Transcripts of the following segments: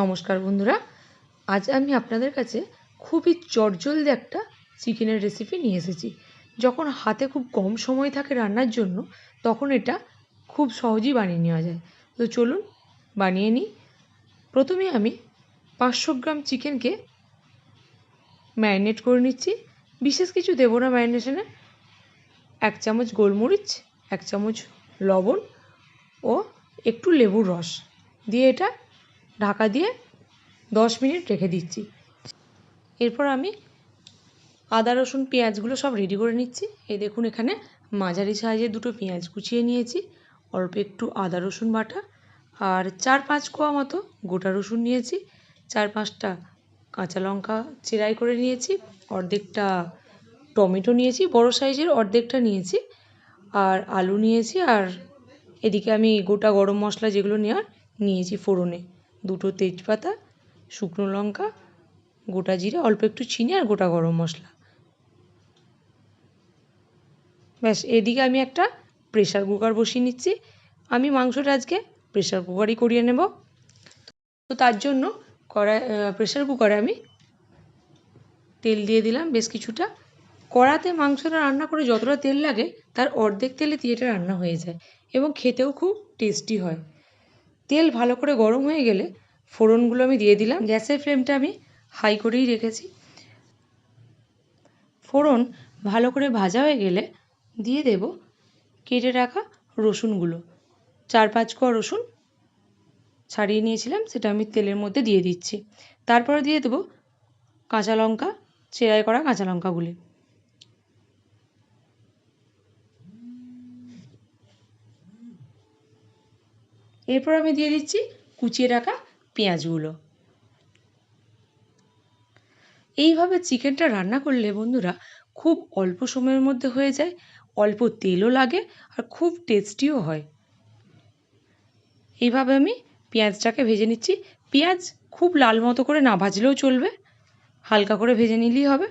নমস্কার বন্ধুরা, আজ আমি আপনাদের কাছে খুবই চটজলদি একটা চিকেনের রেসিপি নিয়ে এসেছি। যখন হাতে খুব কম সময় থাকে রান্নার জন্য, তখন এটা খুব সহজেই বানিয়ে নেওয়া যায়। তো চলুন বানিয়ে নিই। প্রথমে আমি 500 গ্রাম চিকেনকে ম্যারিনেট করে নিচ্ছি। বিশেষ কিছু দেবো না ম্যারিনেশনে। 1 চামচ গোলমরিচ, 1 চামচ লবণ ও একটু লেবুর রস দিয়ে এটা ঢাকা দিয়ে 10 মিনিট রেখে দিচ্ছি। এরপর আমি আদা রসুন পেঁয়াজগুলো সব রেডি করে নিচ্ছি। এই দেখুন, এখানে মাঝারি সাইজের দুটো পেঁয়াজ কুচিয়ে নিয়েছি, অল্প একটু আদা রসুন বাটা আর 4-5 কোয়া মতো গোটা রসুন নিয়েছি, 4-5টা কাঁচা লঙ্কা চেরাই করে নিয়েছি, অর্ধেকটা টমেটো নিয়েছি, বড় সাইজের অর্ধেকটা নিয়েছি, আর আলু নিয়েছি। আর এদিকে আমি গোটা গরম মশলা যেগুলো নেওয়ার নিয়েছি ফোড়নে, 2টো তেজপাতা, শুকনো লঙ্কা, গোটা জিরে, অল্প একটু চিনি আর গোটা গরম মশলা। ব্যাস, এদিকে আমি একটা প্রেশার কুকার বসিয়ে নিচ্ছি। আমি মাংসটা আজকে প্রেশার কুকারই করিয়ে নেব। তো তার জন্য প্রেশার কুকারে আমি তেল দিয়ে দিলাম বেশ কিছুটা। কড়াতে মাংসটা রান্না করে যতটা তেল লাগে তার অর্ধেক তেলে দিয়ে এটা রান্না হয়ে যায় এবং খেতেও খুব টেস্টি হয়। তেল ভালো করে গরম হয়ে গেলে ফোড়নগুলো আমি দিয়ে দিলাম। গ্যাসের ফ্লেমটা আমি হাই করেই রেখেছি। ফোড়ন ভালো করে ভাজা হয়ে গেলে দিয়ে দেব কেটে রাখা রসুনগুলো। 4-5 কোয়া রসুন ছাড়িয়ে নিয়েছিলাম, সেটা আমি তেলের মধ্যে দিয়ে দিচ্ছি। তারপরে দিয়ে দেবো কাঁচা লঙ্কা, চেরাই করা কাঁচা লঙ্কাগুলি। এরপর আমি দিয়ে দিচ্ছি কুচিয়ে রাখা পেঁয়াজগুলো। এইভাবে চিকেনটা রান্না করলে বন্ধুরা খুব অল্প সময়ের মধ্যে হয়ে যায়, অল্প তেলও লাগে আর খুব টেস্টিও হয়। এইভাবে আমি পেঁয়াজটাকে ভেজে নিচ্ছি। পেঁয়াজ খুব লাল মতো করে না ভাজলেও চলবে, হালকা করে ভেজে নিলেই হবে।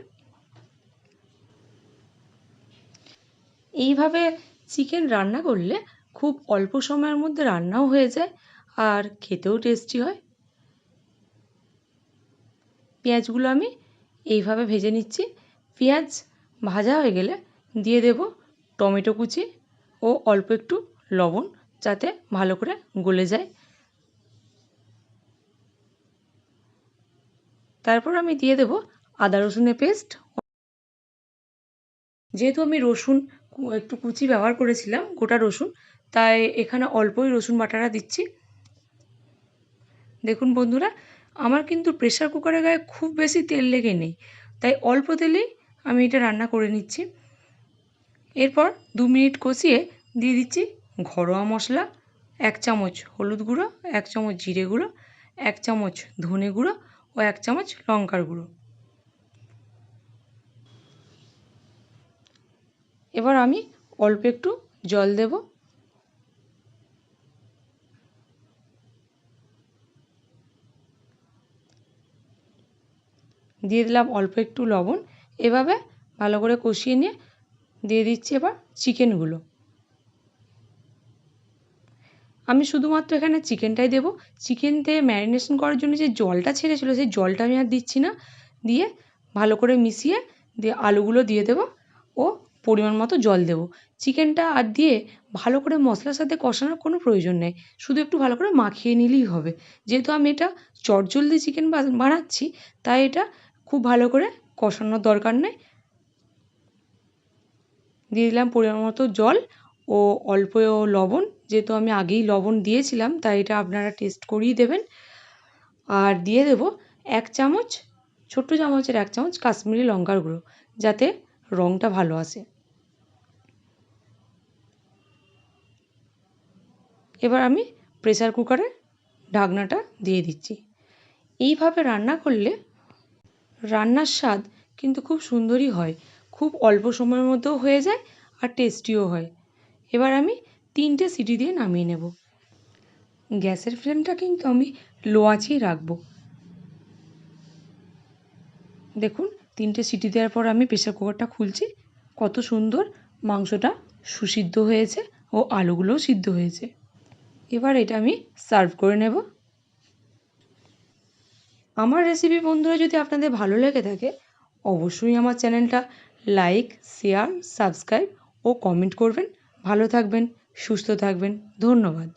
এইভাবে চিকেন রান্না করলে খুব অল্প সময়ের মধ্যে রান্নাও হয়ে যায় আর খেতেও টেস্টি হয়। পেঁয়াজগুলো আমি এইভাবে ভেজে নিচ্ছি। পেঁয়াজ ভাজা হয়ে গেলে দিয়ে দেব টমেটো কুচি ও অল্প একটু লবণ, যাতে ভালো করে গলে যায়। তারপর আমি দিয়ে দেব আদা রসুনের পেস্ট। যেহেতু আমি রসুন একটু কুচি ব্যবহার করেছিলাম, গোটা রসুন, তাই এখানে অল্পই রসুন বাটাটা দিচ্ছি। দেখুন বন্ধুরা, আমার কিন্তু প্রেশার কুকারের গায়ে খুব বেশি তেল লেগে নেই, তাই অল্প তেলেই আমি এটা রান্না করে নিচ্ছি। এরপর 2 মিনিট কষিয়ে দিয়ে দিচ্ছি ঘরোয়া মশলা। 1 চামচ হলুদ গুঁড়ো, 1 চামচ জিরে গুঁড়ো, 1 চামচ ধনে গুঁড়ো ও 1 চামচ লঙ্কার গুঁড়ো। এবার আমি অল্প একটু জল দেব। দিয়ে দিলাম অল্প একটু লবণ। এভাবে ভালো করে কষিয়ে নিয়ে দিয়ে দিচ্ছি এবার চিকেনগুলো। আমি শুধুমাত্র এখানে চিকেনটাই দেবো। চিকেন দিয়ে ম্যারিনেশন করার জন্য যে জলটা ছেড়েছিল সেই জলটা আমি আর দিচ্ছি না। দিয়ে ভালো করে মিশিয়ে দিয়ে আলুগুলো দিয়ে দেবো ও পরিমাণ মতো জল দেবো। চিকেনটা আর দিয়ে ভালো করে মশলার সাথে কষানোর কোনো প্রয়োজন নেই, শুধু একটু ভালো করে মাখিয়ে নিলেই হবে। যেহেতু আমি এটা চটজলদি চিকেন বানাচ্ছি, তাই এটা খুব ভালো করে কষানোর দরকার নেই। দিয়ে দিলাম পরিমাণ মতো জল ও অল্প লবণ। যেহেতু আমি আগেই লবণ দিয়েছিলাম, তাই এটা আপনারা টেস্ট করেই দেবেন। আর দিয়ে দেবো 1 চামচ, ছোট্ট চামচের 1 চামচ কাশ্মীরি লঙ্কার গুঁড়ো, যাতে রঙটা ভালো আসে। এবার আমি প্রেসার কুকারে ঢাকনাটা দিয়ে দিচ্ছি। এইভাবে রান্না করলে রান্নার স্বাদ কিন্তু খুব সুন্দরই হয়, খুব অল্প সময়ের মধ্যেও হয়ে যায় আর টেস্টিও হয়। এবার আমি 3টে সিটি দিয়ে নামিয়ে নেব। গ্যাসের ফ্লেমটা কিন্তু আমি লো আঁচেই রাখবো। দেখুন, 3টে সিটি দেওয়ার পর আমি প্রেসার কুকারটা খুলছি। কত সুন্দর মাংসটা সুসিদ্ধ হয়েছে ও আলুগুলোও সিদ্ধ হয়েছে। এবার এটা আমি সার্ভ করে নেব। আমার রেসিপি বন্ধুরা যদি আপনাদের ভালো লেগে থাকে অবশ্যই আমার চ্যানেলটা লাইক, শেয়ার, সাবস্ক্রাইব ও কমেন্ট করবেন। ভালো থাকবেন, সুস্থ থাকবেন। ধন্যবাদ।